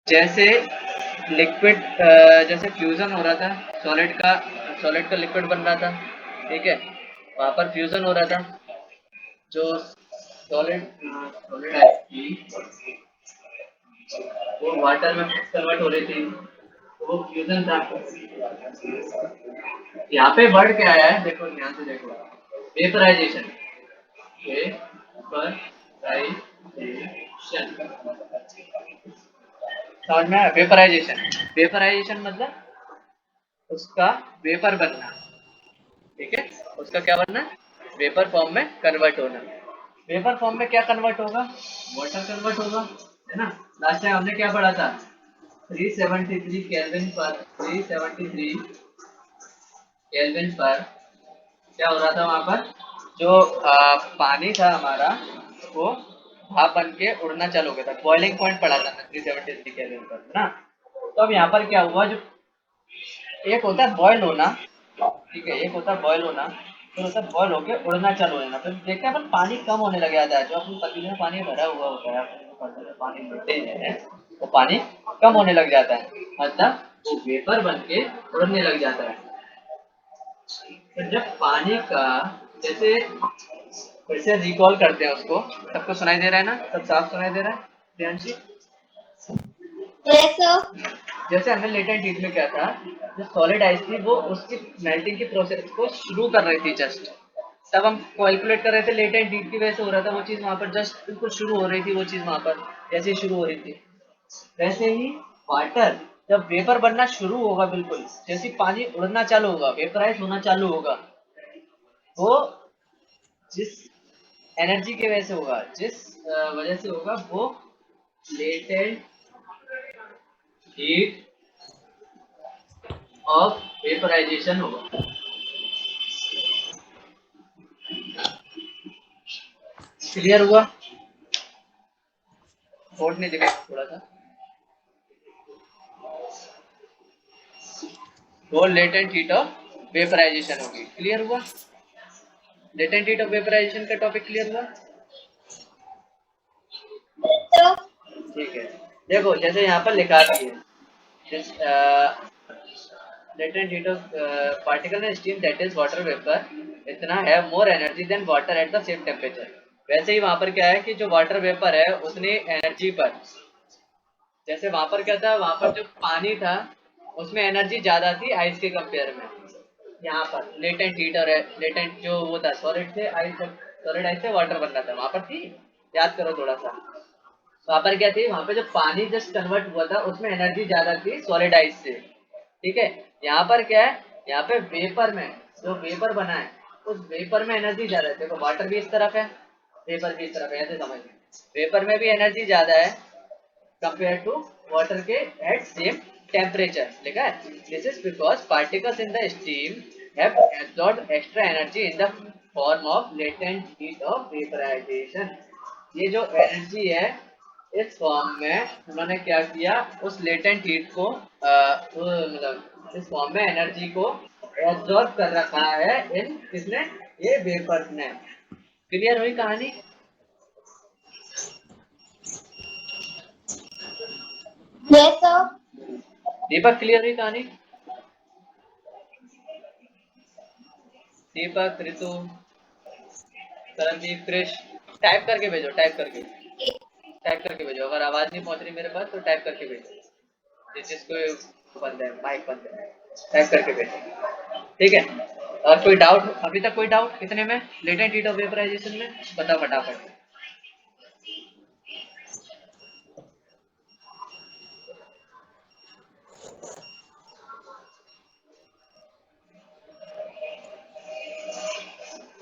जैसे लिक्विड जैसे फ्यूजन हो रहा था सॉलिड का लिक्विड बन रहा था, ठीक है, वहां पर फ्यूजन हो रहा था, जो सॉलिड सॉलिड थी वो वाटर में कन्वर्ट हो रही थी, तो वो फ्यूजन था। यहाँ पे वर्ड क्या आया है, देखो ध्यान से देखो, वेपराइजेशन, वेपराइजेशन, समझ में आया? वेपराइजेशन, वेपराइजेशन मतलब उसका वेपर बनना, ठीक है, उसका क्या बनना, वेपर फॉर्म में कन्वर्ट होना। वेपर फॉर्म में क्या कन्वर्ट होगा, वाटर कन्वर्ट होगा, है ना। लास्ट टाइम हमने क्या पढ़ा था, 373 केल्विन पर, 373 केल्विन पर क्या हो रहा था वहां पर, जो पानी था हमारा वो भाप बन के उड़ना चालू हो गया था, बॉइलिंग पॉइंट पड़ा था 373 केल्विन पर, है ना। तो अब यहाँ पर क्या हुआ, जो एक होता है बॉयल होना, ठीक है, एक होता है बॉयल होना, फिर होता है बॉयल होके उड़ना चालू होना, फिर देखते हैं अपन पानी कम होने लग जाता है, जो अपनी पतीले में पानी भरा हुआ होता है, अपन जो पतीले में पानी लेते हैं वो पानी कम होने लग जाता है, मतलब वो वेपर बन के उड़ने लग जाता है। तो जब पानी का, जैसे फिर से रिकॉल करते हैं उसको, सबको सुनाई दे रहा है ना, सब साफ सुनाई दे रहा है ध्यान से। Yes, sir. जैसे हमने लेटेंट हीट में क्या था, जो सॉलिड आइस थी वो उसकी मेल्टिंग की प्रोसेस को शुरू कर रही थी जस्ट, तब हम कैलकुलेट कर रहे थे लेटेंट हीट की वजह से हो रहा था वो चीज, वहां पर जस्ट बिल्कुल शुरू हो रही थी वो चीज, वहां पर जैसे ही शुरू हो रही थी, वैसे ही वाटर जब वेपर बनना शुरू होगा, बिल्कुल जैसे पानी उड़ना चालू होगा, वेपराइज होना चालू होगा, वो जिस एनर्जी की वजह से होगा, जिस वजह से होगा, वो लेटेंट हीट ऑफ वेपराइजेशन होगा। क्लियर हुआ? बोर्ड ने देखा थोड़ा सा, वो लेटेंट हीट ऑफ वेपराइजेशन होगी। क्लियर हुआ? लेटेंट हीट ऑफ वेपराइजेशन का टॉपिक क्लियर हुआ? Sir. ठीक है, देखो जैसे यहाँ पर लिखा भी है, latent heat of particle in steam, that is water vapor, इतना है more energy than water at the same temperature। वैसे ही वहां पर क्या है कि जो वाटर वेपर है उतनी एनर्जी पर, जैसे वहां पर क्या था, वहां पर जो पानी था उसमें एनर्जी ज्यादा थी आइस के कंपेयर में, यहाँ पर लेटेंट हीट और लेटेंट जो वो था सॉलिड से आइस, सॉलिड आइस से वाटर बन रहा था वहां पर थी, याद करो थोड़ा सा, वहां पर क्या थी, वहां पे जो पानी जस्ट कन्वर्ट हुआ था उसमें एनर्जी ज्यादा थी सॉलिड आइस से, ठीक है। यहाँ पर क्या है, यहाँ पे वेपर में जो वेपर बना है उस वेपर में एनर्जी ज्यादा है, देखो वाटर भी इस तरफ है, वेपर भी इस तरफ है, ऐसे समझ में, वेपर में भी एनर्जी ज्यादा है कंपेयर टू वाटर के एट सेम टेम्परेचर लिखा है। This is because particles in the steam have absorbed extra energy in the form of latent heat of vaporisation. ये जो एनर्जी है इस फॉर्म में उन्होंने क्या किया, उस लेटेंट हीट को मतलब इस फॉर्म में एनर्जी को एब्जॉर्ब कर रखा है इन किसने, ये वेपर्स ने। क्लियर हुई कहानी? Yes, sir. दीपक क्लियर हुई कहानी? दीपक, ऋतु, करनदीप, क्रिश, टाइप करके भेजो, टाइप करके भेजो, अगर आवाज नहीं पहुंच रही मेरे पास तो टाइप करके भेजो, जिसको बंद है माइक बंद है, टाइप करके भेजो, ठीक है। और कोई डाउट, अभी तक कोई डाउट इतने में लेटेंट हीट ऑफ वेपराइजेशन में, बता फटाफट।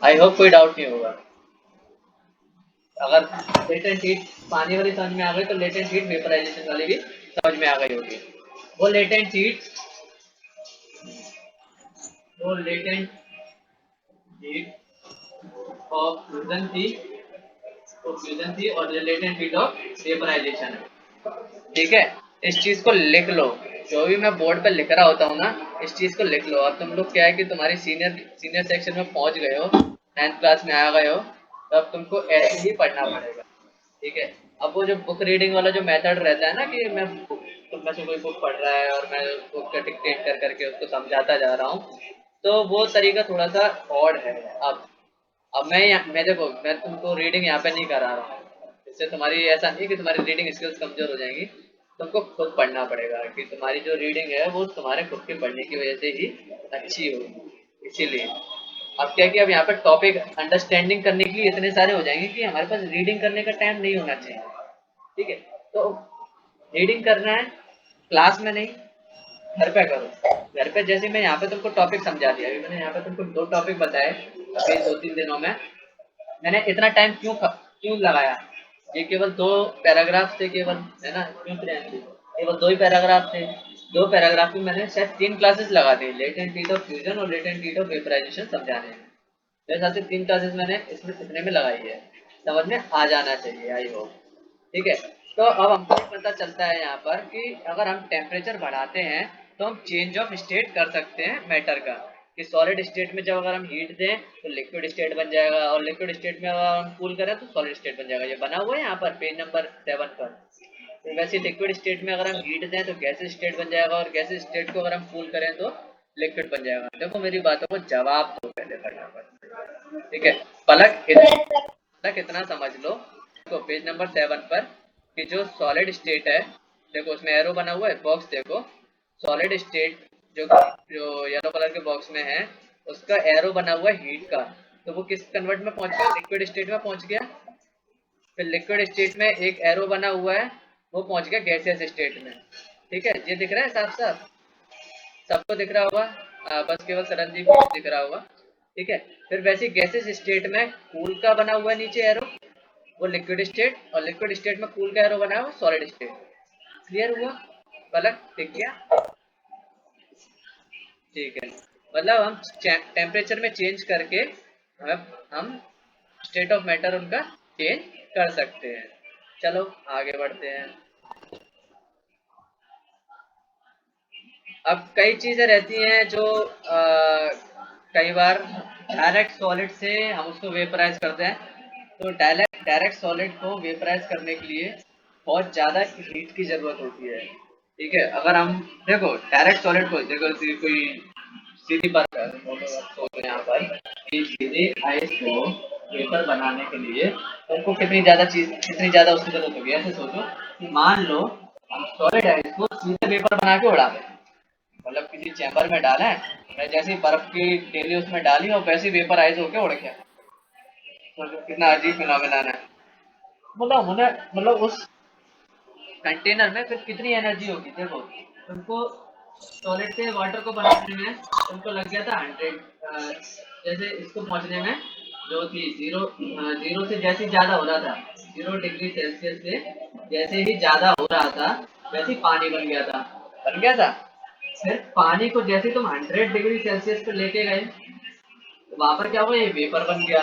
आई होप कोई डाउट नहीं होगा। अगर लेटेंट हीट पानी वाली समझ में आ गई तो लेटेंट हीट वेपराइजेशन वाली भी समझ में आ गई होगी। वो लेटेंट हीट, वो लेटेंट हीट ऑफ फ्यूजन थी, तो फ्यूजन थी, और लेटेंट हीट ऑफ वेपराइजेशन है, ठीक है। इस चीज को लिख लो, जो भी मैं बोर्ड पे लिख रहा होता हूँ ना, इस चीज को लिख लो। अब तुम लोग क्या है कि तुम्हारी सीनियर सीनियर सेक्शन में पहुंच गए हो, 9th क्लास में आ गए हो, तो अब तुमको ऐसे ही पढ़ना पड़ेगा, ठीक है। अब वो जो बुक रीडिंग वाला जो मेथड रहता है ना, कि मैं तुम में से कोई बुक पढ़ रहा है और मैं बुक का डिक्टेट कर करके उसको समझाता जा रहा हूँ, तो वो तरीका थोड़ा सा ऑड है। अब मैं देखो, मैं तुमको रीडिंग यहाँ पे नहीं करा रहा हूँ, इससे तुम्हारी ऐसा नहीं कि तुम्हारी रीडिंग स्किल्स कमजोर हो जाएंगी। तुमको खुद पढ़ना पड़ेगा कि तुम्हारी जो रीडिंग है वो तुम्हारे खुद के पढ़ने की वजह से ही अच्छी होगी। इसीलिए अब क्या कि अब यहाँ पे टॉपिक अंडरस्टैंडिंग करने के लिए इतने सारे हो जाएंगे कि हमारे पास रीडिंग करने का टाइम नहीं होना चाहिए। ठीक है, तो रीडिंग करना है क्लास में नहीं, घर पे करो। घर पे जैसे मैं यहाँ पे तुमको टॉपिक समझा दिया, अभी मैंने यहाँ पे तुमको 2 टॉपिक बताए अभी 2-3 दिनों में। मैंने इतना टाइम क्यों लगाया? ये केवल 2 पैराग्राफ थे केवल, है ना? क्यों प्रियांशु? केवल 2 ही पैराग्राफ थे। 2 पैराग्राफ में मैंने शायद 3 क्लासेस लगा दी, लेटेंट हीट ऑफ फ्यूजन और लेटेंट हीट ऑफ वेपराइजेशन समझाने में। मेरे हिसाब से 3 क्लासेस मैंने इसमें इतने में लगाई है। समझ में आ जाना चाहिए, आई होप। ठीक है, तो अब हमको पता चलता है यहाँ पर कि अगर हम टेम्परेचर बढ़ाते हैं तो हम चेंज ऑफ स्टेट कर सकते हैं मैटर का। कि सॉलिड स्टेट में जब अगर हम हीट दें तो लिक्विड स्टेट बन जाएगा, और लिक्विड स्टेट में अगर हम कूल करें तो सॉलिड स्टेट बन जाएगा। ये बना हुआ है यहाँ पर पेज नंबर 7 पर। तो वैसे लिक्विड स्टेट में अगर हम हीट दें तो गैसेज स्टेट बन जाएगा, और गैसेज स्टेट को अगर हम कूल करें तो लिक्विड बन जाएगा। देखो मेरी बातों को जवाब दो पहले फटाफट। ठीक है, पलक Yes, sir. तक इतना समझ लो। देखो पेज नंबर 7 पर कि जो सॉलिड स्टेट है, देखो उसमें एरो बना हुआ है, बॉक्स देखो। सॉलिड स्टेट जो येलो कलर के बॉक्स में है, उसका एरो बना हुआ है हीट का। तो वो किस कन्वर्ट में पहुंच गया? लिक्विड स्टेट में पहुंच गया। फिर लिक्विड स्टेट में एक एरो बना हुआ है, वो पहुंच गया गैसियस स्टेट में। ठीक है, ये दिख रहा है साफ साफ? सबको दिख रहा होगा? बस केवल सरनदीप को दिख रहा होगा। ठीक है, फिर वैसे गैसेस स्टेट में कूल का बना हुआ है नीचे एरो, वो लिक्विड स्टेट, और लिक्विड स्टेट में कूल का एरो बना हुआ सॉलिड स्टेट। क्लियर हुआ? पलक दिख गया? ठीक है, मतलब हम टेम्परेचर में चेंज करके हम स्टेट ऑफ मैटर उनका चेंज कर सकते हैं। चलो आगे बढ़ते हैं। अब कई चीजें रहती हैं जो कई बार डायरेक्ट सॉलिड से हम उसको वेपराइज करते हैं। तो डायरेक्ट डायरेक्ट सॉलिड को वेपराइज करने के लिए बहुत ज़्यादा हीट की ज़रूरत होती है। ठीक है, अगर हम देखो डायरेक्ट सॉलिड को देखो, कोई सीधी बात कर सोचो यहाँ पर कि सीधे आइस को वेपर बनाने के लिए उनको कितनी ज़्यादा उसकी ज़रूरत होगी। ऐसे सोचो कि मान लो हम सॉलिड आइस को सीधे वेपर बना के उड़ा दें, मतलब किसी चैम्बर में डाला है, मैं जैसे ही बर्फ की डेली उसमें डाली और वैसे ही वेपराइज होके उड़ गया। तो कितना अजीब फिनोमिना है। मतलब उस कंटेनर में फिर कितनी एनर्जी होगी देखो। तुमको सॉलिड से वाटर को बनाने में तुमको लग गया था 100, जैसे इसको पहुंचने में जो थी जीरो से जैसे ही ज्यादा हो रहा था, 0 डिग्री सेल्सियस से जैसे ही ज्यादा हो रहा था वैसे ही पानी बन गया था। बन गया था। फिर पानी को जैसे तुम 100 डिग्री सेल्सियस पे लेके गए तो वहां पर क्या हुआ? ये वेपर बन गया,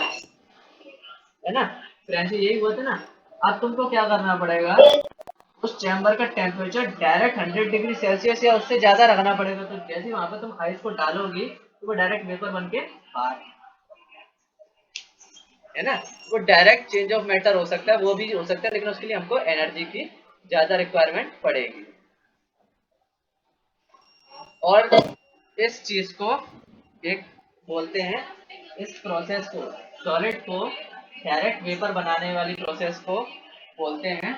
है ना? फिर ऐसे यही हुआ था ना। अब तुमको क्या करना पड़ेगा? Yes, उस चैम्बर का टेम्परेचर डायरेक्ट 100 डिग्री सेल्सियस या उससे ज्यादा रखना पड़ेगा। तो जैसे वहां पर तुम आइस को डालोगी तो वो डायरेक्ट वेपर बन के बाहर, है ना? वो डायरेक्ट चेंज ऑफ मैटर हो सकता है, वो भी हो सकता है, लेकिन उसके लिए हमको एनर्जी की ज्यादा रिक्वायरमेंट पड़ेगी। और इस चीज को एक बोलते हैं, इस प्रोसेस को, सॉलिड को डायरेक्ट वेपर बनाने वाली प्रोसेस को बोलते हैं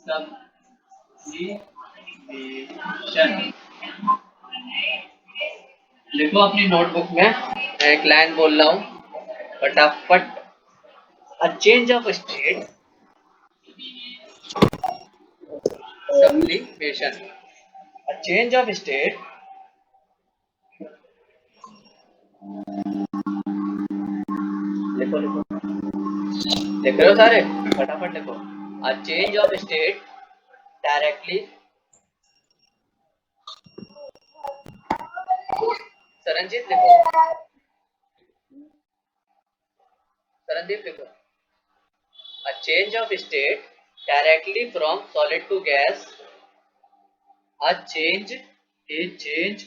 सब्लिमेशन। लिखो अपनी नोटबुक में, मैं एक लाइन बोल रहा हूँ फटाफट। A change of state, sublimation. A change of state, लिखो लिखो, लिख रहे हो सारे? फटाफट लिखो। A change of state directly, Saranjit लिखो, सरनदीप लिखो। A change of state directly from solid to gas. A change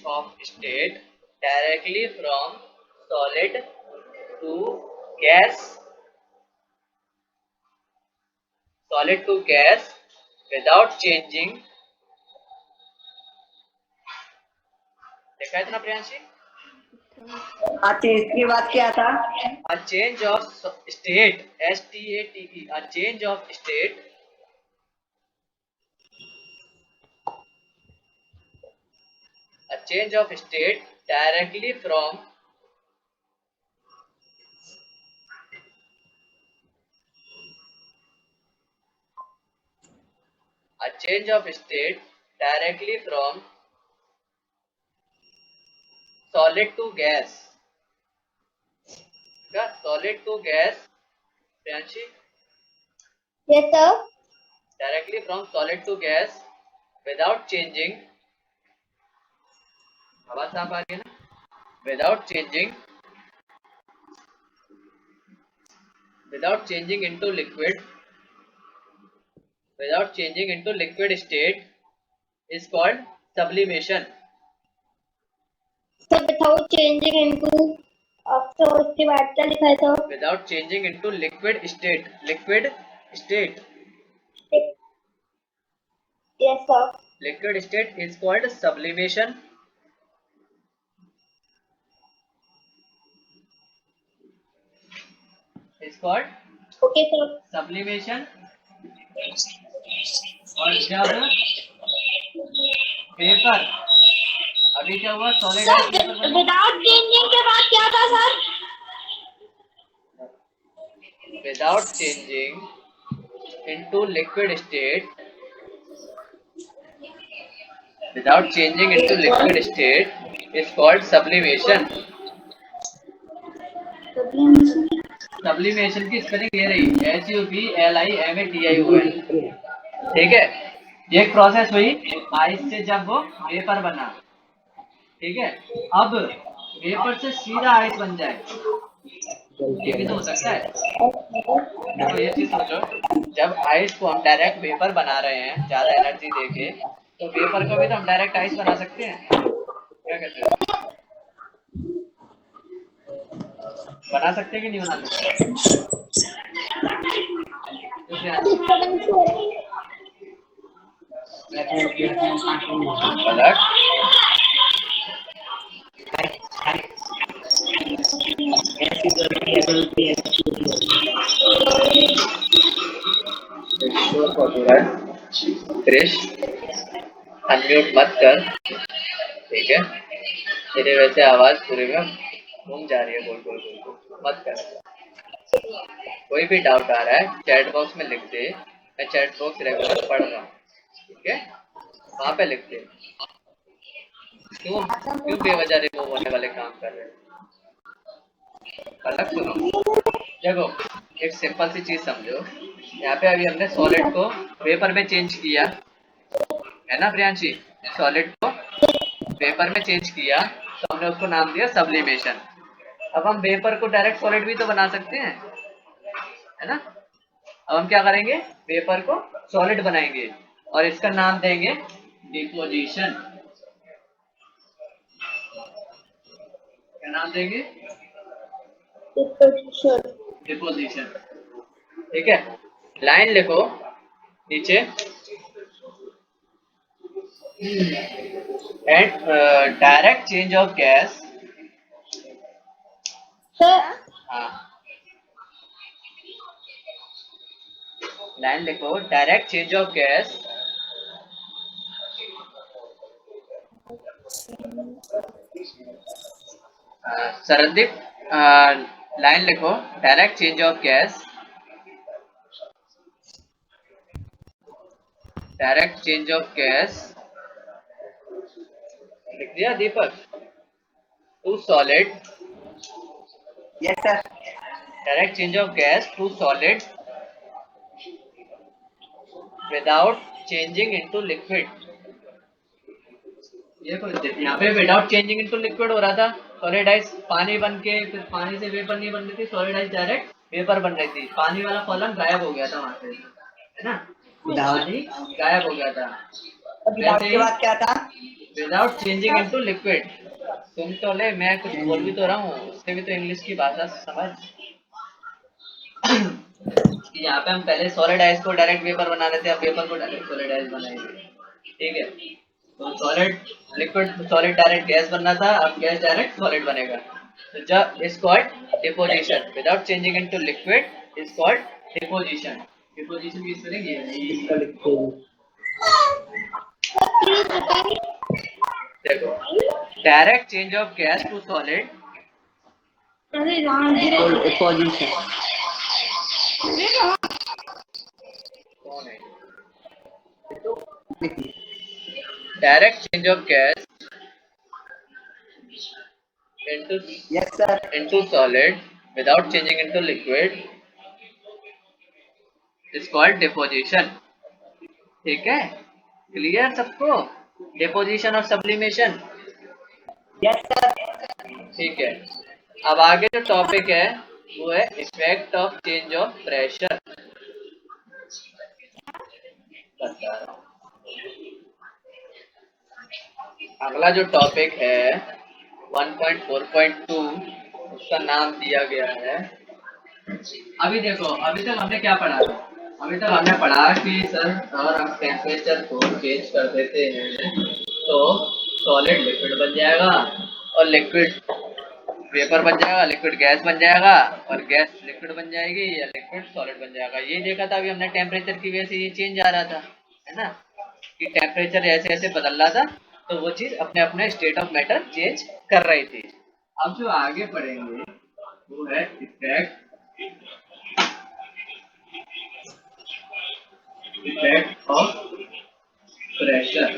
of state directly from solid to gas, solid to gas without changing देखा है ना प्रियांशी? अच्छा, इसके बाद क्या था? A change of state, STATE, a change of state, a change of state directly from a change of state directly from solid to gas. क्या solid to gas, Priyanshi? Yes, sir. Directly from solid to gas without changing, आवाज साफ आ रही है ना? Without changing, without changing into liquid, without changing into liquid state is called sublimation. So without changing into so उसके बाद क्या लिखा है sir? Without changing into liquid state, liquid state, Yes, sir. liquid state is called sublimation. Is called Okay, sir. sublimation. और जब vapour, अभी क्या हुआ, सॉलिड Sir, आइस वेपर बना, without changing के बाद क्या था sir? without changing into liquid state, without changing into liquid state is called sublimation. Sublimation की स्पेलिंग ये रही, SUBLIMATION. ठीक है, ये एक प्रोसेस हुई आइस से जब वो वेपर बना. ठीक है, अब वेपर से सीधा आइस बन जाए, ये भी तो हो सकता है. देखो ये चीज सोचो, जब आइस को हम डायरेक्ट वेपर बना रहे हैं ज्यादा एनर्जी देके, तो वेपर को भी तो हम डायरेक्ट आइस बना सकते हैं. क्या कहते हो, बना सकते हैं कि नहीं बना सकते? पलट क्रिश अनम्यूट मत कर, ठीक है? तेरे वैसे आवाज पूरे में घूम जा रही है, गोल गोल गोल गोल, मत कर. कोई भी डाउट आ रहा है चैट बॉक्स में लिख दे, मैं चैट बॉक्स रेगुलर पढ़ रहा हूँ, ठीक है? वहाँ पे लिख दे. क्यों क्यों बेवजह रिमूव होने वाले काम कर रहे हैं? अलग सुनो, देखो एक सिंपल सी चीज समझो, यहाँ पे अभी हमने सॉलिड को वेपर में चेंज किया है ना प्रियांशी? सॉलिड को वेपर में चेंज किया तो हमने उसको नाम दिया सब्लिमेशन. अब हम वेपर को डायरेक्ट सॉलिड भी तो बना सकते हैं, है ना? अब हम क्या करेंगे, वेपर को सॉलिड बनाएंगे और इसका नाम देंगे डिपोजिशन. क्या नाम देंगे? डिपोजिशन. ठीक है, लाइन लिखो नीचे, and direct change of gas. Sir, हाँ, लाइन लिखो, direct change of gas Sardeep, line लिखो, direct change of gas, direct change of gas लिख दिया Deepak? To solid, yes sir. Direct change of gas to solid without changing into liquid. ये यहाँ पे without changing into liquid हो रहा था, solid ice पानी बन के, फिर पानी से वेपर नहीं बन रही थी, सॉलिड आइस डायरेक्ट वेपर बन रही थी, पानी वाला कॉलम गायब हो गया था वहां से, है ना? पानी गायब हो गया था. वैसे के बाद क्या था? Without changing into liquid. सुन तो ले, मैं कुछ बोल भी तो रहा हूँ, उससे भी तो इंग्लिश की भाषा समझ. यहाँ पे हम पहले सॉलिड आइस को डायरेक्ट वेपर बना रहे थे, अब वेपर को डायरेक्ट सॉलिड आइस बनाएंगे. ठीक है, तो solid liquid solid direct gas बनना था, अब गैस डायरेक्ट सॉलिड बनेगा। तो जब is called deposition without changing into liquid is called deposition. Deposition use करेंगे। इसका लिखते हैं। प्लीज बताइए। देखो, direct change of gas to solid. अरे राम जी रे। पोजीशन। कौन है? Direct change of gas into yes sir. into solid without changing into liquid is called deposition। ठीक है, क्लियर सबको? डिपोजिशन और सब्लिमेशन। Yes sir. ठीक है, अब आगे जो टॉपिक है वो है effect of change of pressure. बता रहा हूँ, अगला जो टॉपिक है 1.4.2 उसका नाम दिया गया है। अभी देखो, अभी तक हमने क्या पढ़ा था? अभी तक हमने पढ़ा कि सर अगर हम टेम्परेचर को चेंज कर देते हैं तो सॉलिड लिक्विड बन जाएगा, और लिक्विड वेपर बन जाएगा, लिक्विड गैस बन जाएगा, और गैस लिक्विड बन जाएगी, या लिक्विड सॉलिड बन जाएगा। ये देखा था अभी हमने, टेम्परेचर की वजह से ये चेंज आ रहा था, है ना, कि टेम्परेचर ऐसे ऐसे बदल रहा था तो वो चीज अपने अपने स्टेट ऑफ मैटर चेंज कर रही थी। अब जो आगे पढ़ेंगे वो है इफेक्ट ऑफ प्रेशर।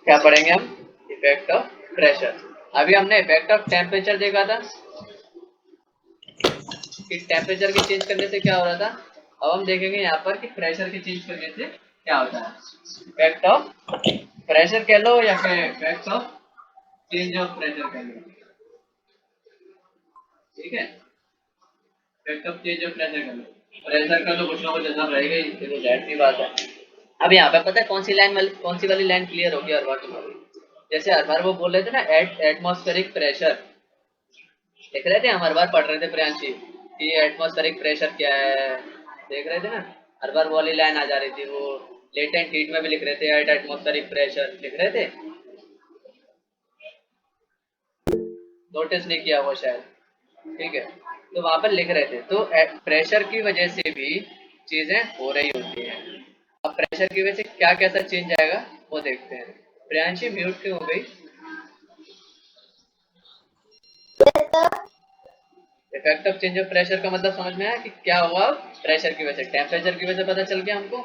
क्या पढ़ेंगे हम? Effect of pressure. अभी हमने इफेक्ट ऑफ टेम्परेचर देखा था कि टेम्परेचर के चेंज करने से क्या हो रहा था। अब हम देखेंगे यहाँ पर कि प्रेशर के चेंज करने से क्या होता है। इफेक्ट ऑफ प्रेशर कह लो या फिर effect of change of pressure कह लो, ठीक है। Effect of change of pressure कर लो, प्रेशर का तो कुछ ना कुछ असर रहेगा ही, ये तो जाहिर सी बात है। अब यहाँ पे पता है कौन सी लाइन वाली, कौन सी वाली लाइन क्लियर होगी हर बार तुम्हारी? जैसे हर बार वो बोल रहे थे ना एटमॉस्फेरिक प्रेशर, देख रहे थे हम हर बार पढ़ रहे थे प्रियांशी कि एटमॉस्फेरिक प्रेशर क्या है, देख रहे थे ना, हर बार वो वाली लाइन आ जा रही थी। वो लेटेंट हीट में भी लिख रहे थे एट एटमॉस्फेरिक प्रेशर, लिख रहे थे, नोटिस नहीं किया वो शायद, ठीक है। तो वहां पर लिख रहे थे, तो प्रेशर की वजह से भी चीजें हो रही होती हैं। अब प्रेशर की वजह से क्या कैसा चेंज आएगा वो देखते हैं। प्रियांशी म्यूट क्यों हो गई? Effect of change of pressure का मतलब समझ में आया कि क्या हुआ प्रेशर की वजह से, टेम्परेचर की वजह से पता चल गया हमको,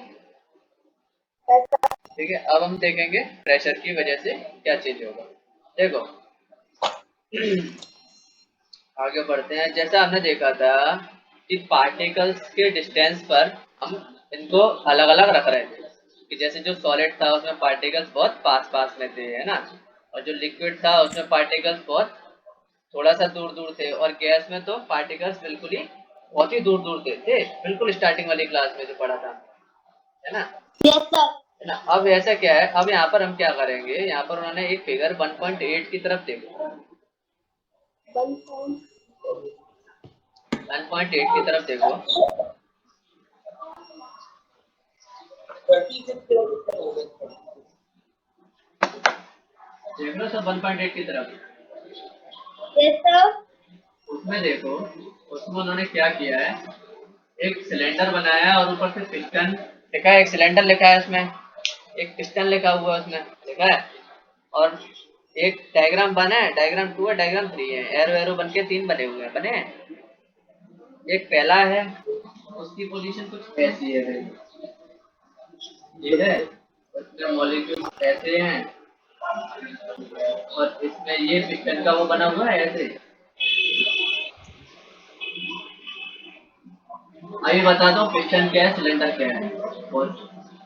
ठीक है। अब हम देखेंगे प्रेशर की वजह से क्या चेंज होगा। देखो आगे बढ़ते हैं। जैसा हमने देखा था कि पार्टिकल्स के डिस्टेंस पर हम इनको अलग अलग रख रहे थे, कि जैसे जो सॉलिड था उसमें पार्टिकल्स बहुत पास पास में थे, है ना, और जो लिक्विड था उसमें पार्टिकल्स बहुत थोड़ा सा दूर दूर थे, और गैस में तो पार्टिकल्स बिल्कुल ही बहुत ही दूर दूर थे बिल्कुल स्टार्टिंग वाली क्लास में जो पढ़ा था, है ना। Yes sir. है ना, अब ऐसा क्या है, अब यहाँ पर हम क्या करेंगे, यहाँ पर उन्होंने एक फिगर 1.8 की तरफ देखो, 1.8 की तरफ देखो, देख लो सब 1.8 की तरफ। Yes sir. उसमें देखो, उसमें उन्होंने क्या किया है, एक सिलेंडर बनाया है और ऊपर से पिस्टन लिखा है, एक सिलेंडर लिखा है उसमें, एक पिस्टन लिखा हुआ है उसमें लिखा है, और एक डायग्राम बना है, डायग्राम 2 है, डायग्राम 3 है, एरो एरो बन के 3 बने हुए हैं, बने हैं। एक पहला है, उसकी पोजीशन कुछ ऐसी है भाई, ये है, उसमें मॉलिक्यूल ऐसे हैं, और इसमें ये पिस्टन का वो बना हुआ है ऐसे। अभी बता दो पिस्टन क्या है, सिलेंडर क्या है, और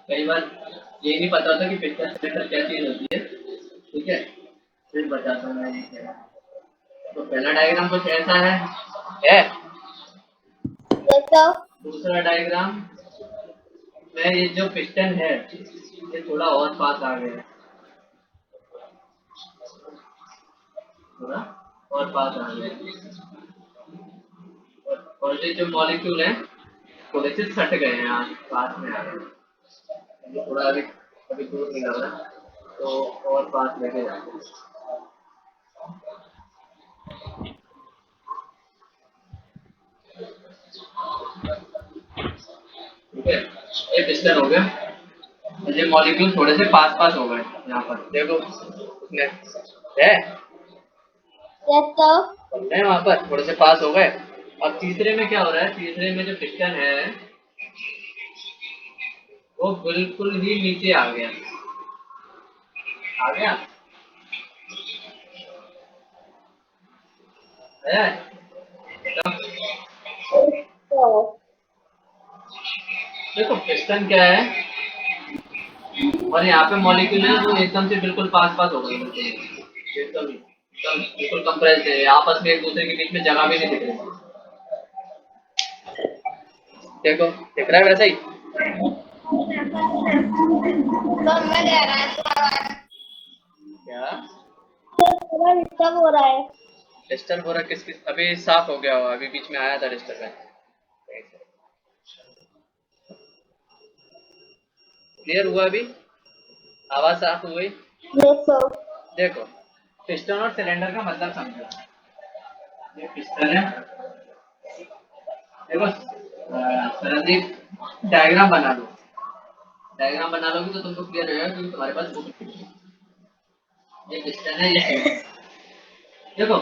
कई बार ये नहीं पता होता कि पिस्टन सिलेंडर क्या चीज होती है, ठीक है, फिर बताता हूँ मैं ये क्या है। तो पहला डायग्राम कुछ ऐसा है? Yes sir. दूसरा डायग्राम में ये जो पिस्टन है ये थोड़ा और पास आ गया है, थोड़ा और पास आ गया है, और ये जो मॉलिक्यूल है थोड़े से सट गए हैं, आज पास में आ गए, अभी थोड़ा अभी अभी दूर निकल रहा है, तो और पास लेके जाएंगे। ठीक है, ये पिस्टन हो गया। ये मॉलिक्यूल थोड़े से पास पास हो गए यहाँ पर, देखो उसने है Yes, sir. है वहाँ पर थोड़े से पास हो गए। अब तीसरे में क्या हो रहा है, तीसरे में जो पिस्टन है वो बिल्कुल ही नीचे आ गया। आ गया है। Yes, sir. देखो पिस्टन क्या है, और यहाँ पे मॉलिक्यूल है वो एकदम से बिल्कुल पास पास हो गए, एकदम एकदम बिल्कुल कंप्रेस्ड है, आपस में एक दूसरे के बीच में जगह भी नहीं दिख रही। देखो दिख रहा है वैसा ही। समझ आ रहा है तुम्हारा। क्या सर थोड़ा डिस्टर्ब हो रहा है। डिस्टर्ब हो रहा किस किस, अभी साफ हो गया हुआ, अभी बीच में आया था डिस्टर्बेंस। क्लियर हुआ अभी, आवाज साफ हो गई। Yes, sir. देखो पिस्टन और सिलेंडर का मतलब समझो। ये पिस्टन है, देखो सरदीप डायग्राम बना लो, डायग्राम बना लोगे तो तुमको क्लियर हो जाएगा क्योंकि तुम्हारे पास बुक है। ये पिस्टन है, ये देखो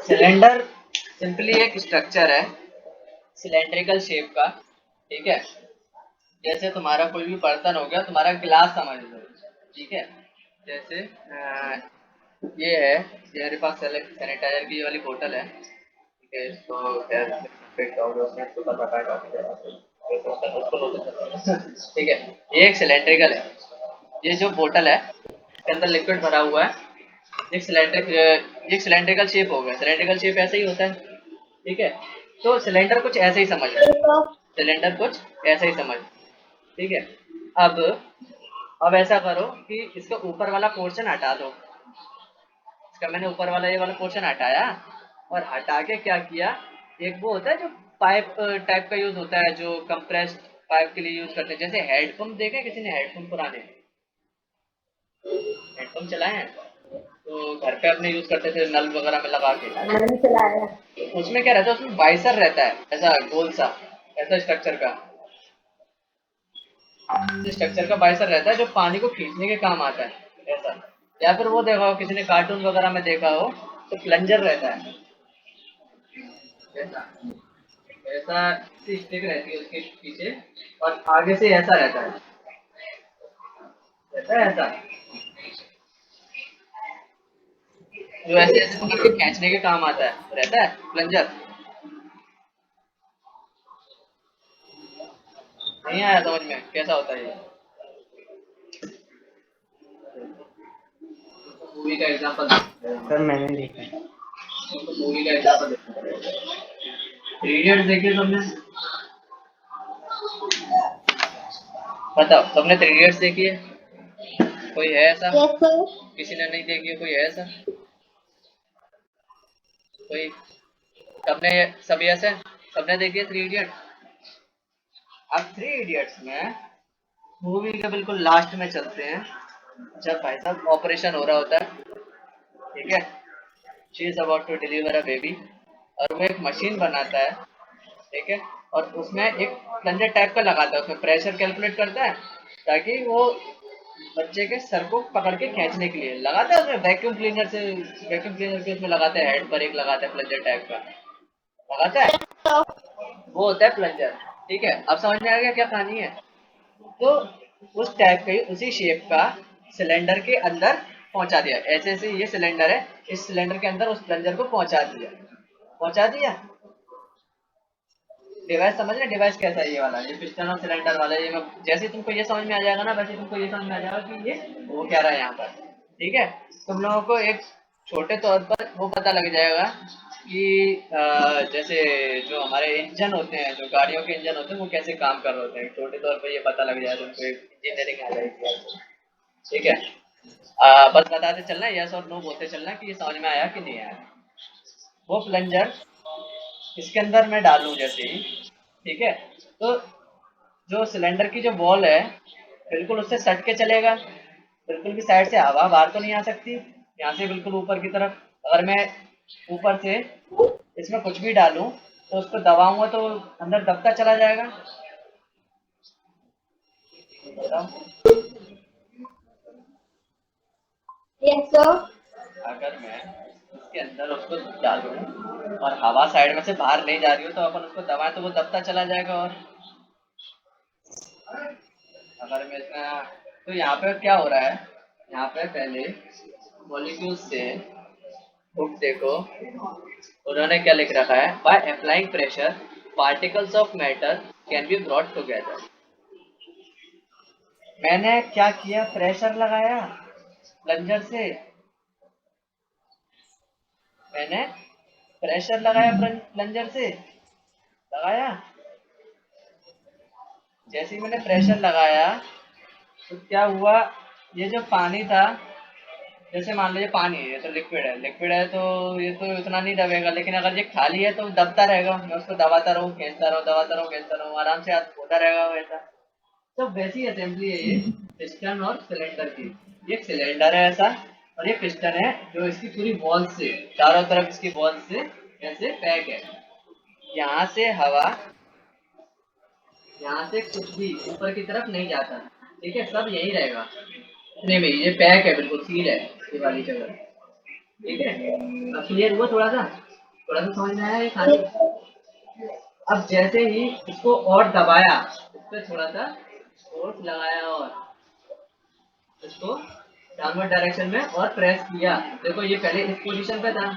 सिलेंडर सिंपली एक स्ट्रक्चर है सिलेंड्रिकल शेप का। ठीक है, जैसे तुम्हारा कोई भी बर्तन हो गया, तुम्हारा गिलास समझ लो। ठीक है, जैसे ये है, ये मेरे पास सैनिटाइजर की ये वाली बोतल है। ठीक है, इसको फिट और उसमें इसको पता है ठीक है, ये एक सिलेंड्रिकल है। ये जो बोतल है इसके अंदर लिक्विड भरा हुआ है, एक सिलेंड्रिकल शेप हो गया। सिलेंड्रिकल शेप ऐसे ही होता है। ठीक है, तो सिलेंडर कुछ ऐसे ही समझ, Yes, sir. सिलेंडर कुछ ऐसे ही समझ। ठीक है, अब अब ऐसा करो कि इसका ऊपर वाला पोर्शन हटा दो। इसका मैंने ऊपर वाला ये वाला पोर्शन हटाया, और हटा के क्या किया, एक वो होता है जो पाइप टाइप का यूज होता है, जो कंप्रेस्ड पाइप के लिए यूज करते हैं, जैसे हेडपंप देखे किसी ने, हेडपंप पुराने हेडपंप चलाए हैं तो घर पे अपने यूज करते थे नल वगैरह में लगा के। मैंने चलाया। तो उसमें क्या रहता है, उसमें बाइसर रहता है ऐसा गोल सा, ऐसा स्ट्रक्चर का बाइसर रहता है जो पानी को खींचने के काम आता है ऐसा। या फिर वो देखा हो किसी ने कार्टून वगैरह में देखा हो, तो प्लंजर रहता है ऐसा, ऐसा स्टिक रहती है उसके पीछे, और आगे से ऐसा रहता है, रहता है ऐसा, जो ऐसे ऐसे पकड़ के खींचने के काम आता है, रहता है प्लंजर। नहीं आया समझ में कैसा होता है ये, मूवी का एग्जांपल, सर मैंने देखा है। मूवी का एग्जांपल थ्री इडियट्स देखी है तुमने, बताओ तुमने थ्री इडियट्स देखी है, कोई है ऐसा, Yes, sir. किसी ने नहीं देखी है, कोई है ऐसा, कोई, सबने, सभी ऐसे सबने देखी है थ्री इडियट। अब थ्री इडियट्स में मूवी के बिल्कुल लास्ट में चलते हैं, जब भाई साहब ऑपरेशन हो रहा होता है। ठीक है, she is about to deliver a baby, और वो एक मशीन बनाता है। ठीक है, और उसमें एक प्लंजर टाइप का लगाता है, उसमें प्रेशर कैलकुलेट करता है ताकि वो बच्चे के सर को पकड़ के खींचने के लिए लगाता है। उसमें वैक्यूम क्लीनर से, वैक्यूम क्लीनर के उसमें लगाता है, हेड पर एक लगाता है प्लंजर टाइप का लगाता है, So, वो होता है प्लंजर। ठीक है, अब समझ में आ गया क्या कहानी है। तो उस टाइप का ही उसी शेप का सिलेंडर के अंदर पहुंचा दिया, ऐसे ऐसे ये सिलेंडर है, इस सिलेंडर के अंदर उस प्लंजर को पहुंचा दिया, पहुंचा दिया। डिवाइस समझ रहे, डिवाइस कैसा है ये वाला, ये पिस्टन और सिलेंडर वाला, ये जैसे तुमको ये समझ में आ जाएगा ना, वैसे तुमको ये समझ में आ जाएगा कि ये वो क्या रहा है यहाँ पर। ठीक है, तुम लोगों को एक छोटे तौर पर वो पता लग जाएगा कि जैसे जो हमारे इंजन होते हैं, जो गाड़ियों के इंजन होते हैं, वो कैसे काम कर रहे होते हैं, छोटे तौर पर ये पता लग जाएगा तुमको, इंजीनियरिंग आ जाएगी। ठीक है, बस बताते चलना, यस और नो बोलते चलना कि ये समझ में आया कि नहीं आया। वो प्लंजर इसके अंदर मैं डालूं जैसे ही, ठीक है, तो जो सिलेंडर की जो वॉल है बिल्कुल उससे सट के चलेगा, बिल्कुल भी साइड से हवा बाहर तो नहीं आ सकती। यहाँ से बिल्कुल ऊपर की तरफ अगर मैं ऊपर से इसमें कुछ भी डालूं तो उसको दबाऊंगा तो अंदर दबता चला जाएगा। बताओ। Yes, sir. अगर मैं इसके अंदर उसको डालूं और हवा साइड में से बाहर नहीं जा रही हो तो अपन उसको दबाएं तो वो दबता चला जाएगा। और अगर मैं इसमें तो यहाँ पे क्या हो रहा है, यहाँ पे पहले मॉलिक्यूल से बुक देखो, उन्होंने क्या लिख रखा है, by applying pressure particles of matter can be brought together. मैंने क्या किया, प्रेशर लगाया प्लंजर से, मैंने प्रेशर लगाया प्लंजर से, लगाया। जैसे ही मैंने प्रेशर लगाया तो क्या हुआ, ये जो पानी था, जैसे मान लो ये पानी है, ये तो लिक्विड है, लिक्विड है तो ये तो इतना नहीं दबेगा, लेकिन अगर ये खाली है तो दबता रहेगा। मैं उसको दबाता रहूँ खींचता रहूँ, दबाता रहूँ खींचता रहूँ, आराम से हाथ होता रहेगा वैसा। तो वैसी असेंबली है ये पिस्टन और सिलेंडर की। ये सिलेंडर है ऐसा, और ये पिस्टन है जो इसकी पूरी वॉल से चारों तरफ इसकी वॉल से ऐसे पैक है। यहाँ से हवा, यहाँ से कुछ भी ऊपर की तरफ नहीं जाता, ठीक है, सब यही रहेगा। इतने में ये पैक है, बिल्कुल सील है ये वाली जगह, ठीक है। अब क्लियर हुआ थोड़ा सा समझ में आया ये कहानी। Yes, अब जैसे ही इसको और दबाया, इस पे थोड़ा सा फोर्स लगाया और इसको डाउनवर्ड डायरेक्शन में और प्रेस किया, देखो ये पहले इस पोजीशन पे था,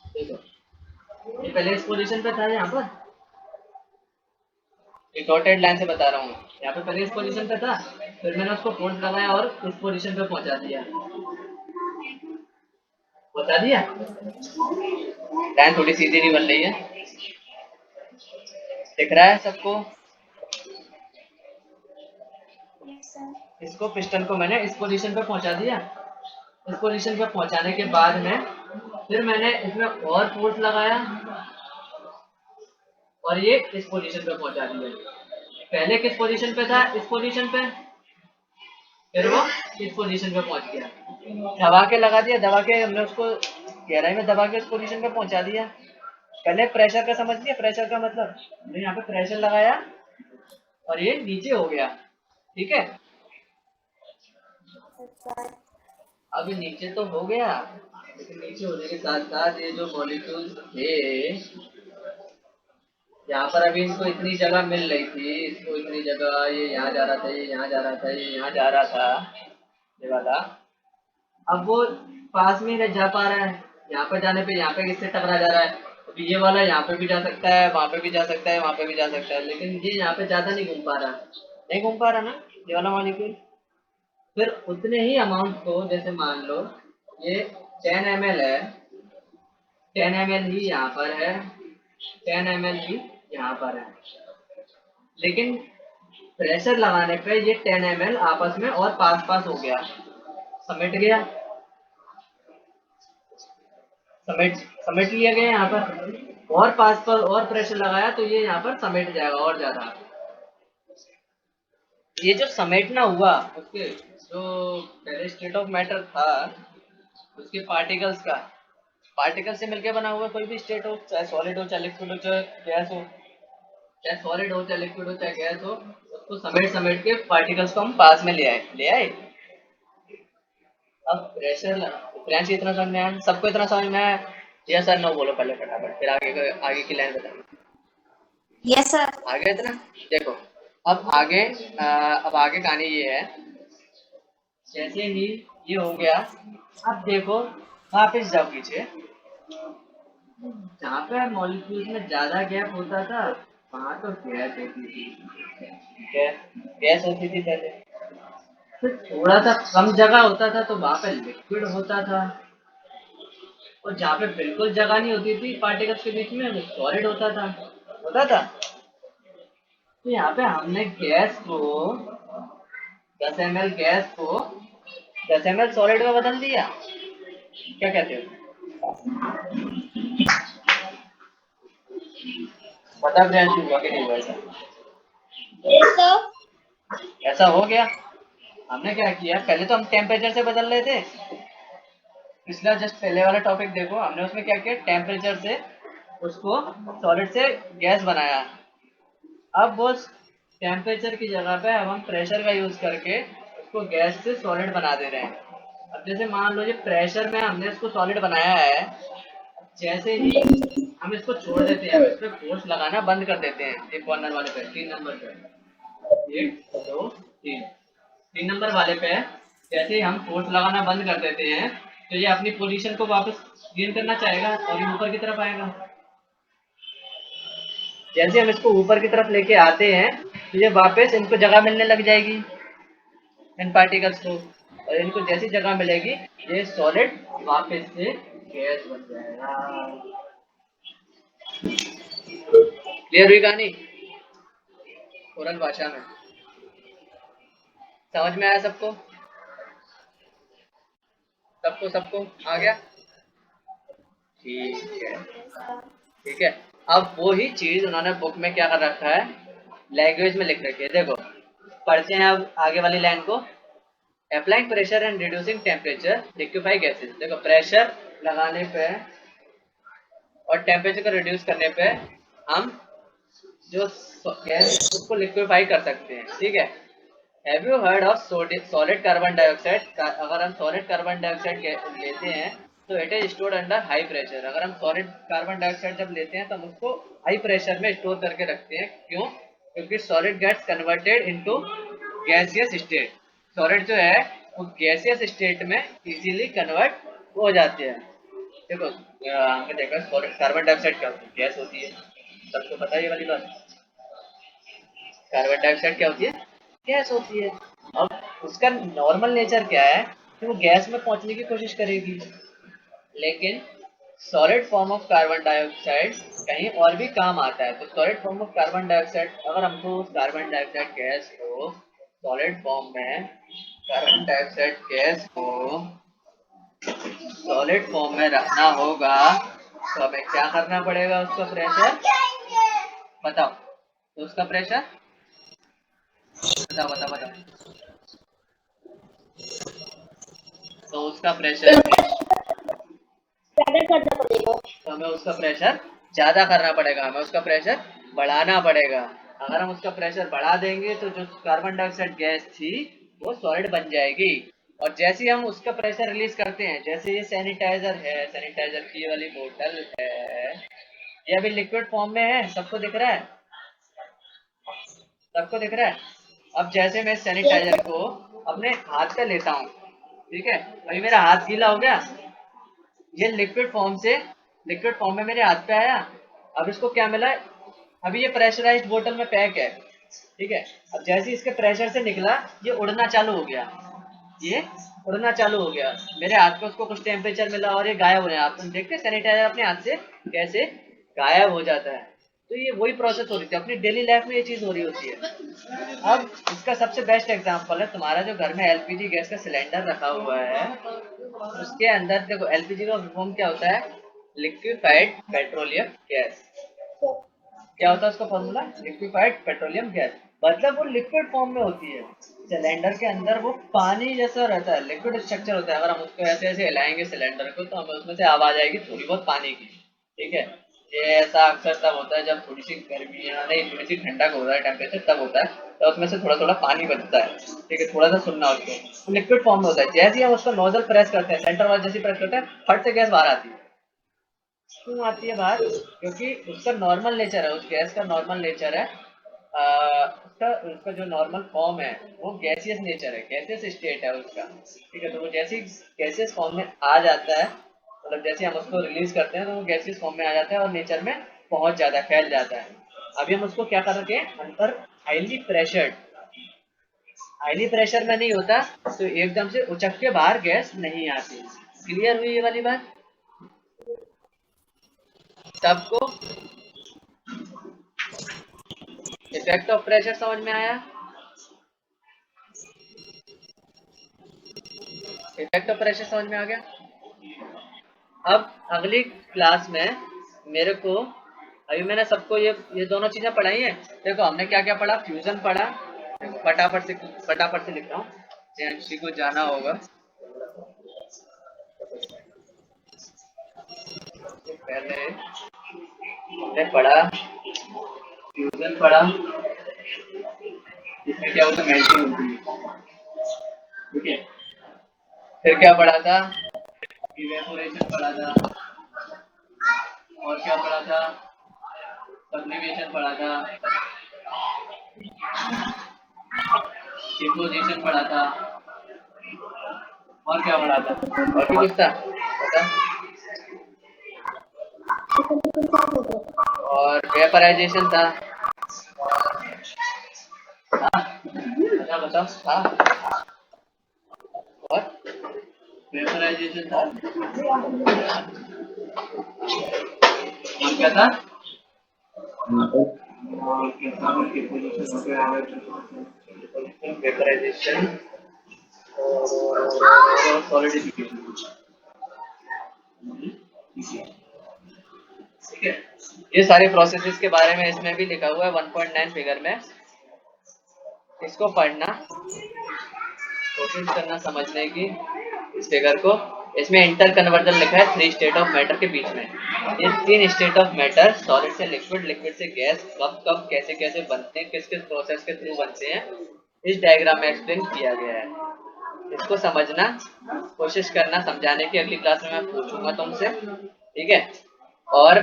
देखो ये पहले इस पोजीशन पे था यहाँ पर, ये डॉटेड लाइन से बता रहा हूँ, यहाँ पे पहले इस पोजीशन पे था, फिर मैंने उसको फोर्स लगाया और इस पोजीशन पे पहुंचा दिया, पहुंचा दिया। लाइन थोड़ी सीधी नहीं बन रही है, दिख रहा है सबको। yes, sir. इसको पिस्टन को मैंने इस पोजीशन पे पहुंचा दिया, इस पोजीशन पे पहुंचाने के बाद में फिर मैंने इसमें और फोर्स लगाया और ये इस पोजीशन पे पहुंचा दिया। पहले किस पोजीशन पे था, इस पोजीशन पे, फिर वो इस पोजीशन पे पहुंच गया, दबा के लगा दिया, दबा के हमने उसको गहराई में दबा के उस पोजीशन पे पहुंचा दिया। पहले प्रेशर का समझ लिया, प्रेशर का मतलब हमने यहाँ पे प्रेशर लगाया और ये नीचे हो गया, ठीक है। Yes, sir. अब ये नीचे तो हो गया, लेकिन नीचे होने के साथ साथ ये जो मॉलिक्यूल्स थे, यहाँ पर अभी इनको इतनी जगह मिल रही थी, इसको इतनी जगह, ये यहाँ जा रहा था, ये यहाँ जा रहा था, ये यहाँ जा रहा था, ये वाला, अब वो पास में नहीं जा पा रहा है, यहाँ पर जाने पे यहाँ पे किससे टकरा जा रहा है। अभी ये वाला यहाँ पे भी जा सकता है, वहाँ पे भी जा सकता है, वहाँ पे भी जा सकता है, लेकिन ये यहाँ पे ज्यादा नहीं घूम पा रहा, नहीं घूम पा रहा ना ये वाला मॉलिक्यूल। फिर उतने ही अमाउंट को, जैसे मान लो ये 10 ml है, 10 ml ही यहाँ पर है, 10 ml ही यहाँ पर है, लेकिन प्रेशर लगाने पे ये 10 ml आपस में और पास पास हो गया, समेट गया, समेट समेट लिया गया यहाँ पर, और पास पर और प्रेशर लगाया तो ये यहाँ पर समेट जाएगा और ज्यादा। ये जो समेटना हुआ उसके जो पहले स्टेट ऑफ मैटर था, उसके पार्टिकल्स का, पार्टिकल से मिलकर बना हुआ कोई भी स्टेट हो, चाहे सॉलिड हो, चाहे लिक्विड हो, चाहे गैस हो, चाहे सॉलिड हो, चाहे लिक्विड हो, चाहे गैस हो, उसको समेट समेट के पार्टिकल्स को हम पास में ले आए। अब प्रेशर फ्रेंच इतना समझ में आया, सबको इतना समझ में आया। यस सर नो बोलो पहले फटाफट, फिर आगे की लाइन बताना। Yes, sir. आगे इतना, देखो अब आगे अब आगे कहानी ये है, जैसे ही ये हो गया, अब देखो वापस जाओ पीछे, जहाँ पे मॉलिक्यूल में ज्यादा गैप होता था वहां तो गैस होती थी, गैस गैस होती थी पहले, फिर थोड़ा सा कम जगह होता था तो वहां पे लिक्विड होता था, और जहाँ पे बिल्कुल जगह नहीं होती थी पार्टिकल्स के बीच में वो सॉलिड होता था। तो यहाँ पे हमने गैस को 10 ml गैस को 10 ml सॉलिड में बदल दिया, क्या कहते हो, बता ब्रांच हुआ कि नहीं हुआ ऐसा। Yes, sir. ऐसा हो गया। हमने क्या किया, पहले तो हम टेम्परेचर से बदल रहे थे। पिछला जस्ट पहले वाला टॉपिक देखो, हमने उसमें क्या किया, टेम्परेचर से उसको सॉलिड से गैस बनाया। अब वो टेम्परेचर की जगह पे अब हम प्रेशर का यूज करके उसको गैस से सॉलिड बना दे रहे हैं। अब जैसे मान लो ये प्रेशर में हमने इसको सॉलिड बनाया है, जैसे ही हम इसको छोड़ देते हैं, हम इस पे फोर्स लगाना बंद कर देते हैं, एक कॉर्नर वाले पे 3 नंबर पे, 1 2 3 नंबर वाले पे जैसे ही हम फोर्स लगाना बंद कर देते हैं तो ये अपनी पोजीशन को वापस गेन करना चाहेगा और ये ऊपर की तरफ आएगा। जैसे हम इसको ऊपर की तरफ लेके आते हैं तो ये वापस इनको जगह मिलने लग जाएगी, इन पार्टिकल्स को, और इनको जैसी जगह मिलेगी ये सॉलिड वापस से गैस बन जाएगा। क्लियर हुई कहानी ओरल भाषा में? समझ में आया सबको? सबको सबको आ गया? ठीक है। ठीक है, अब वो ही चीज उन्होंने बुक में क्या कर रखा है, लैंग्वेज में लिख रखी है। देखो पढ़ते हैं अब आगे वाली लाइन को। Applying pressure and reducing temperature liquefy gases. देखो प्रेशर लगाने पे और टेम्परेचर को रिड्यूस करने पे हम जो गैस उसको लिक्विफाई कर सकते हैं। ठीक है, have you heard of solid carbon dioxide? अगर हम सॉलिड कार्बन डाइऑक्साइड लेते हैं तो it is stored under high pressure. अगर हम सॉलिड कार्बन डाइऑक्साइड जब लेते हैं तो हम उसको हाई प्रेशर में स्टोर करके रखते हैं। क्यों? क्योंकि solid gets converted into gaseous state. Solid जो है वो गैसियस स्टेट में इजीली कन्वर्ट हो जाते हैं। देखो हमने देखा सॉलिड कार्बन डाइऑक्साइड क्या होती है, गैस होती है, सबको पता है ये वाली बात। कार्बन डाइऑक्साइड क्या होती है, गैस होती है। अब उसका नॉर्मल नेचर क्या है कि वो गैस में पहुंचने की कोशिश करेगी, लेकिन solid form of carbon dioxide कहीं और भी काम आता है। तो solid form of carbon dioxide, अगर हमको उस कार्बन डाइऑक्साइड गैस को सॉलिड फॉर्म में, कार्बन डाइऑक्साइड गैस को सॉलिड फॉर्म में रखना होगा तो हमें क्या करना पड़ेगा, उसका प्रेशर बताओ। तो उसका प्रेशर बताओ बताओ बताओ। तो उसका प्रेशर ज्यादा करना पड़ेगा। तो हमें उसका प्रेशर ज्यादा करना पड़ेगा, हमें उसका प्रेशर बढ़ाना पड़ेगा। अगर हम उसका प्रेशर बढ़ा देंगे तो जो कार्बन डाइऑक्साइड गैस थी वो सॉलिड बन जाएगी। और जैसे ही हम उसका प्रेशर रिलीज करते हैं, जैसे ये सैनिटाइजर है, सैनिटाइजर की ये वाली बोतल है, ये अभी लिक्विड फॉर्म में है, सबको दिख रहा है? सबको दिख रहा है? अब जैसे मैं सैनिटाइजर को अपने हाथ पे लेता हूँ, ठीक है, अभी मेरा हाथ गीला हो गया, ये लिक्विड फॉर्म से लिक्विड फॉर्म में मेरे हाथ पे आया। अब इसको क्या मिला, अभी ये प्रेशराइज्ड बोतल में पैक है, ठीक है। अब जैसे ही इसके प्रेशर से निकला ये उड़ना चालू हो गया, ये उड़ना चालू हो गया, मेरे हाथ पे उसको कुछ टेम्परेचर मिला और ये गायब हो गया। आप देखते हैं सैनिटाइजर अपने हाथ से कैसे गायब हो जाता है। तो ये वही प्रोसेस हो रही थी अपनी डेली लाइफ में, ये चीज हो रही होती है। अब इसका सबसे बेस्ट एग्जांपल है तुम्हारा जो घर में एलपीजी गैस का सिलेंडर रखा हुआ है, उसके अंदर देखो एलपीजी का फॉर्म क्या होता है, लिक्विफाइड पेट्रोलियम गैस। क्या होता है उसका फॉर्मूला, लिक्विफाइड पेट्रोलियम गैस। मतलब वो लिक्विड फॉर्म में होती है, सिलेंडर के अंदर वो पानी जैसा रहता है, लिक्विड स्ट्रक्चर होता है। अगर हम उसको ऐसे ऐसे हिलाएंगे सिलेंडर को तो हमें उसमें से आवाज आएगी थोड़ी बहुत पानी की, ठीक है। ये ऐसा अक्सर तब होता है जब थोड़ी सी गर्मी या नहीं थोड़ी सी ठंडक होता है, टेम्परेचर तब होता है, तो उसमें से थोड़ा थोड़ा पानी बचता है, ठीक है। थोड़ा सा सुनना उसको, लिक्विड फॉर्म में होता है। जैसे ही हम उसका नोजल प्रेस करते हैं, सेंटर वाला जैसे प्रेस करते हैं, फट से गैस बाहर आती है। क्यों आती है बाहर? क्योंकि उसका नॉर्मल नेचर है, उस गैस का नॉर्मल नेचर है, उसका उसका जो नॉर्मल फॉर्म है वो गैसियस नेचर है, गैसियस स्टेट है उसका, ठीक है। तो वो जैसे गैसियस फॉर्म में आ जाता है, मतलब जैसे हम उसको रिलीज करते हैं तो वो गैसियस फॉर्म में आ जाता है और नेचर में पहुंच जाता है, फैल जाता है। अभी हम उसको क्या कर रखे हैं, अंदर हाईली प्रेशर्ड, हाईली प्रेशर में नहीं होता तो एकदम से उचक के बाहर गैस नहीं आती। क्लियर हुई ये वाली बात सबको? इफेक्ट ऑफ प्रेशर समझ में आया? इफेक्ट ऑफ प्रेशर समझ में आ गया? अब अगली क्लास में मेरे को, अभी मैंने सबको ये दोनों चीजें पढ़ाई हैं। देखो हमने क्या क्या पढ़ा, फ्यूजन पढ़ा, फटाफट से लिख रहा हूँ, जेएनसी को जाना होगा। तो पहले हमने पढ़ा फ्यूजन, पढ़ा जिसमें क्या होता है, मेल्टिंग होती है, ठीक है। फिर क्या पढ़ा था, इवेपोरेशन पढ़ा था, और क्या पढ़ा था, सब्लिमेशन पढ़ा था, डिपोजिशन पढ़ा था, और क्या पढ़ा था, और भी कुछ था पता? और वेपराइजेशन था, हाँ बताओ था, और वेपराइजेशन था, और क्या था, वेपराइजेशन और सॉलिडिफिकेशन, ठीक है। ये सारे प्रोसेसेस के बारे में इसमें भी लिखा हुआ है 1.9 फिगर में, इसको पढ़ना, कोशिश करना समझने की इस फिगर को। इसमें इंटर कन्वर्जन लिखा है 3 स्टेट ऑफ मैटर के बीच में। ये 3 स्टेट ऑफ मैटर, सॉलिड से लिक्विड, लिक्विड से गैस, कब कब कैसे कैसे बनते हैं, किस किस प्रोसेस के थ्रू बनते हैं, इस डायग्राम में एक्सप्लेन किया गया है। इसको समझना, कोशिश करना समझाने की। अगली क्लास में मैं पूछूंगा तुमसे, ठीक है, और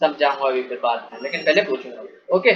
समझाऊंगा भी फिर बाद में, लेकिन पहले पूछूंगा। ओके।